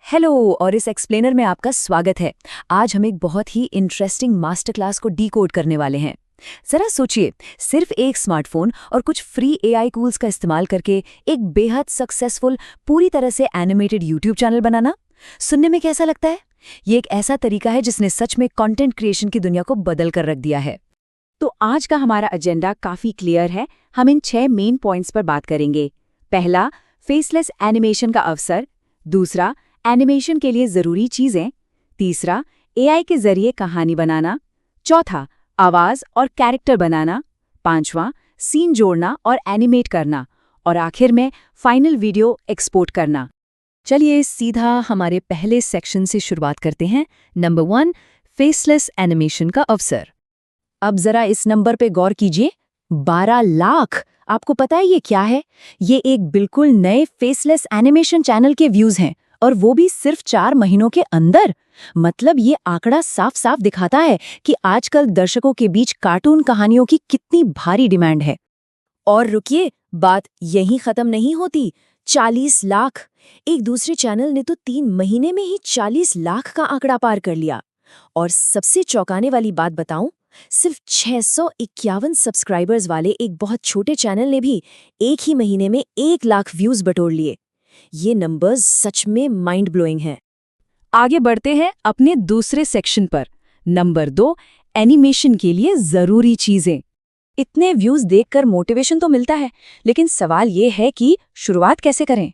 Hello और इस explainer में आपका स्वागत है। आज हम एक बहुत ही इंटरेस्टिंग मास्टर क्लास को डीकोड करने वाले हैं। जरा सोचिए, सिर्फ एक स्मार्टफोन और कुछ फ्री एआई टूल्स का इस्तेमाल करके एक बेहद सक्सेसफुल पूरी तरह से एनिमेटेड यूट्यूब चैनल बनाना। सुनने में कैसा लगता है? ये एक ऐसा तरीका है जिसने सच में कंटेंट क्रिएशन की दुनिया को बदल कर रख दिया है। तो आज का हमारा एजेंडा काफी क्लियर है। हम इन 6 मेन पॉइंट्स पर बात करेंगे। पहला, फेसलेस एनिमेशन का अवसर। दूसरा, एनिमेशन के लिए जरूरी चीजें। तीसरा, एआई के जरिए कहानी बनाना। चौथा, आवाज और कैरेक्टर बनाना। पांचवा, सीन जोड़ना और एनिमेट करना। और आखिर में फाइनल वीडियो एक्सपोर्ट करना। चलिए सीधा हमारे पहले सेक्शन से शुरुआत करते हैं। नंबर 1, फेसलेस एनिमेशन का अवसर। अब जरा इस नंबर पे गौर कीजिए, 12 लाख। आपको पता है ये क्या है? ये एक बिल्कुल नए फेसलेस एनिमेशन चैनल के व्यूज हैं, और वो भी सिर्फ 4 महीनों के अंदर। मतलब ये आंकड़ा साफ साफ दिखाता है कि आजकल दर्शकों के बीच कार्टून कहानियों की कितनी भारी डिमांड है। और रुकिए, बात यहीं खत्म नहीं होती। 40 लाख। एक दूसरे चैनल ने तो 3 महीने में ही 40 लाख का आंकड़ा पार कर लिया। और सबसे चौंकाने वाली बात बताऊं, सिर्फ 651 सब्सक्राइबर्स वाले एक बहुत छोटे चैनल ने भी एक ही महीने में 1 लाख व्यूज बटोर लिए। ये नंबर्स सच में माइंड ब्लोइंग हैं। आगे बढ़ते हैं अपने दूसरे सेक्शन पर। नंबर 2, एनिमेशन के लिए जरूरी चीजें। इतने व्यूज देखकर मोटिवेशन तो मिलता है, लेकिन सवाल ये है कि शुरुआत कैसे करें?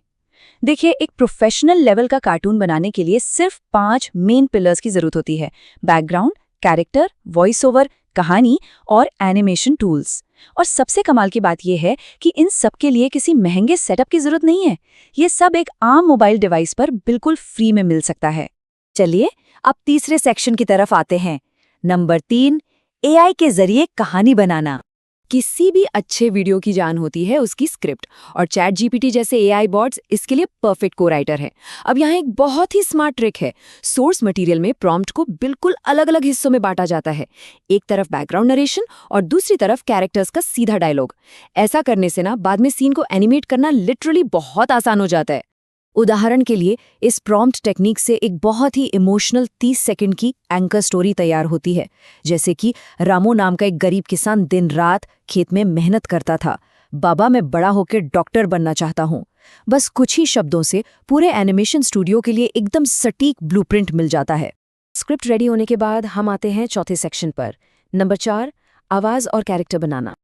देखिए, एक प्रोफेशनल लेवल का कार्टून बनाने के लिए सिर्फ 5 मेन पिलर्स की जरूरत होती है: बैकग्राउंड, कैरेक्टर, वॉइस ओवर, कहानी और एनिमेशन टूल्स। और सबसे कमाल की बात यह है कि इन सब के लिए किसी महंगे सेटअप की जरूरत नहीं है। ये सब एक आम मोबाइल डिवाइस पर बिल्कुल फ्री में मिल सकता है। चलिए अब तीसरे सेक्शन की तरफ आते हैं। नंबर 3, एआई के जरिए कहानी बनाना। किसी भी अच्छे वीडियो की जान होती है उसकी स्क्रिप्ट, और चैट जीपीटी जैसे एआई बॉट्स इसके लिए परफेक्ट को राइटर है। अब यहाँ एक बहुत ही स्मार्ट ट्रिक है। सोर्स मटेरियल में प्रॉम्प्ट को बिल्कुल अलग अलग हिस्सों में बांटा जाता है। एक तरफ बैकग्राउंड नरेशन और दूसरी तरफ कैरेक्टर्स का सीधा डायलॉग। ऐसा करने से ना बाद में सीन को एनिमेट करना लिटरली बहुत आसान हो जाता है। उदाहरण के लिए, इस प्रॉम्प्ट टेक्निक से एक बहुत ही इमोशनल 30 सेकंड की एंकर स्टोरी तैयार होती है। जैसे कि रामू नाम का एक गरीब किसान दिन रात खेत में मेहनत करता था। बाबा, मैं बड़ा होकर डॉक्टर बनना चाहता हूँ। बस कुछ ही शब्दों से पूरे एनिमेशन स्टूडियो के लिए एकदम सटीक ब्लूप्रिंट मिल जाता है। स्क्रिप्ट रेडी होने के बाद हम आते हैं चौथे सेक्शन पर। नंबर 4, आवाज और कैरेक्टर बनाना।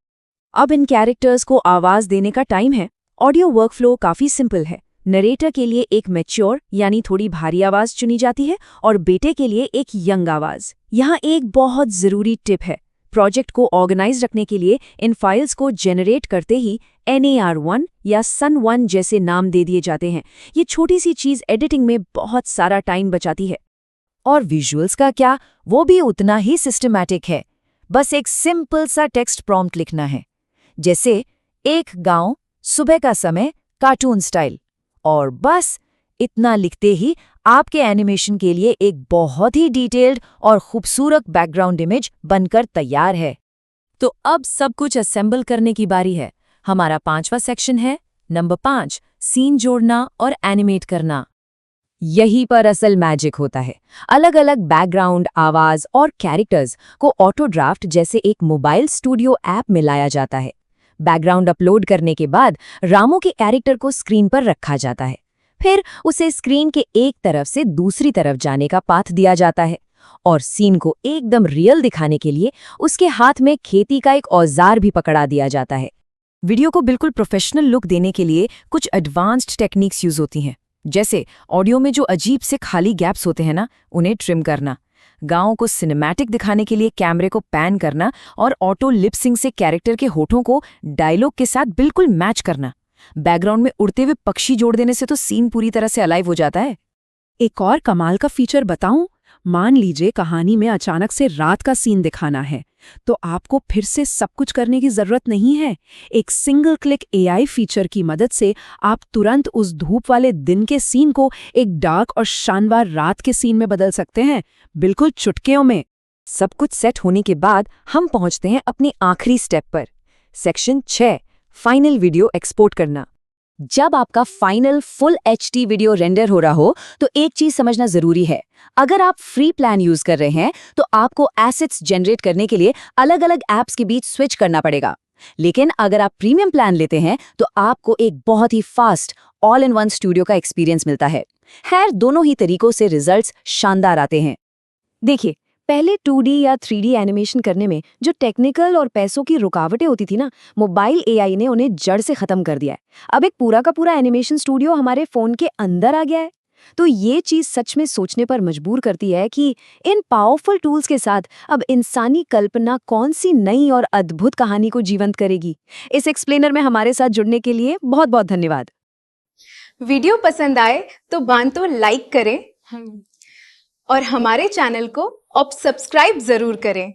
अब इन कैरेक्टर्स को आवाज देने का टाइम है। ऑडियो वर्कफ्लो काफी सिंपल है। नरेटर के लिए एक मैच्योर यानी थोड़ी भारी आवाज चुनी जाती है, और बेटे के लिए एक यंग आवाज। यहाँ एक बहुत जरूरी टिप है। प्रोजेक्ट को ऑर्गेनाइज रखने के लिए इन फाइल्स को जेनरेट करते ही NAR1 या Sun1 जैसे नाम दे दिए जाते हैं। ये छोटी सी चीज एडिटिंग में बहुत सारा टाइम बचाती है। और विजुअल्स का क्या, वो भी उतना ही सिस्टमैटिक है। बस एक सिंपल सा टेक्स्ट प्रॉम्प्ट लिखना है, जैसे एक गांव, सुबह का समय, कार्टून स्टाइल। और बस इतना लिखते ही आपके एनिमेशन के लिए एक बहुत ही डिटेल्ड और खूबसूरत बैकग्राउंड इमेज बनकर तैयार है। तो अब सब कुछ असेंबल करने की बारी है। हमारा 5वां सेक्शन है। नंबर 5, सीन जोड़ना और एनिमेट करना। यहीं पर असल मैजिक होता है। अलग अलग बैकग्राउंड, आवाज और कैरेक्टर्स को ऑटो ड्राफ्ट जैसे एक मोबाइल स्टूडियो ऐप में लाया जाता है। बैकग्राउंड अपलोड करने के बाद रामू के कैरेक्टर को स्क्रीन पर रखा जाता है। फिर उसे स्क्रीन के एक तरफ से दूसरी तरफ जाने का पाथ दिया जाता है, और सीन को एकदम रियल दिखाने के लिए उसके हाथ में खेती का एक औजार भी पकड़ा दिया जाता है। वीडियो को बिल्कुल प्रोफेशनल लुक देने के लिए कुछ एडवांस्ड टेक्निक्स यूज होती हैं, जैसे ऑडियो में जो अजीब से खाली गैप्स होते हैं ना, उन्हें ट्रिम करना, गांव को सिनेमैटिक दिखाने के लिए कैमरे को पैन करना, और ऑटो लिपसिंग से कैरेक्टर के होठों को डायलॉग के साथ बिल्कुल मैच करना। बैकग्राउंड में उड़ते हुए पक्षी जोड़ देने से तो सीन पूरी तरह से अलाइव हो जाता है। एक और कमाल का फीचर बताऊं? मान लीजिए कहानी में अचानक से रात का सीन दिखाना है, तो आपको फिर से सब कुछ करने की जरूरत नहीं है। एक सिंगल क्लिक एआई फीचर की मदद से आप तुरंत उस धूप वाले दिन के सीन को एक डार्क और शानदार रात के सीन में बदल सकते हैं, बिल्कुल चुटकियों में। सब कुछ सेट होने के बाद हम पहुंचते हैं अपनी आखिरी स्टेप पर। सेक्शन 6, फाइनल वीडियो एक्सपोर्ट करना। जब आपका final full HD video render हो रहा हो तो एक चीज समझना जरूरी है। अगर आप फ्री प्लान यूज कर रहे हैं तो आपको एसेट्स जनरेट करने के लिए अलग अलग ऐप्स के बीच स्विच करना पड़ेगा। लेकिन अगर आप प्रीमियम प्लान लेते हैं तो आपको एक बहुत ही fast all in one studio का एक्सपीरियंस मिलता है। खैर, दोनों ही तरीकों से रिजल्ट्स शानदार आते हैं। देखिए, पहले 2D या 3D एनिमेशन करने में जो टेक्निकल और पैसों की रुकावटें होती थी ना, मोबाइल AI ने उन्हें जड़ से खत्म कर दिया है। अब एक पूरा का पूरा एनिमेशन स्टूडियो हमारे फोन के अंदर आ गया है। तो ये चीज सच में सोचने पर मजबूर करती है कि इन पावरफुल टूल्स के साथ अब इंसानी कल्पना कौन सी नई और अद्भुत कहानी को जीवंत करेगी। इस एक्सप्लेनर में हमारे साथ जुड़ने के लिए बहुत बहुत धन्यवाद। वीडियो पसंद आए तो बांतो लाइक करें और हमारे चैनल को अब सब्सक्राइब जरूर करें।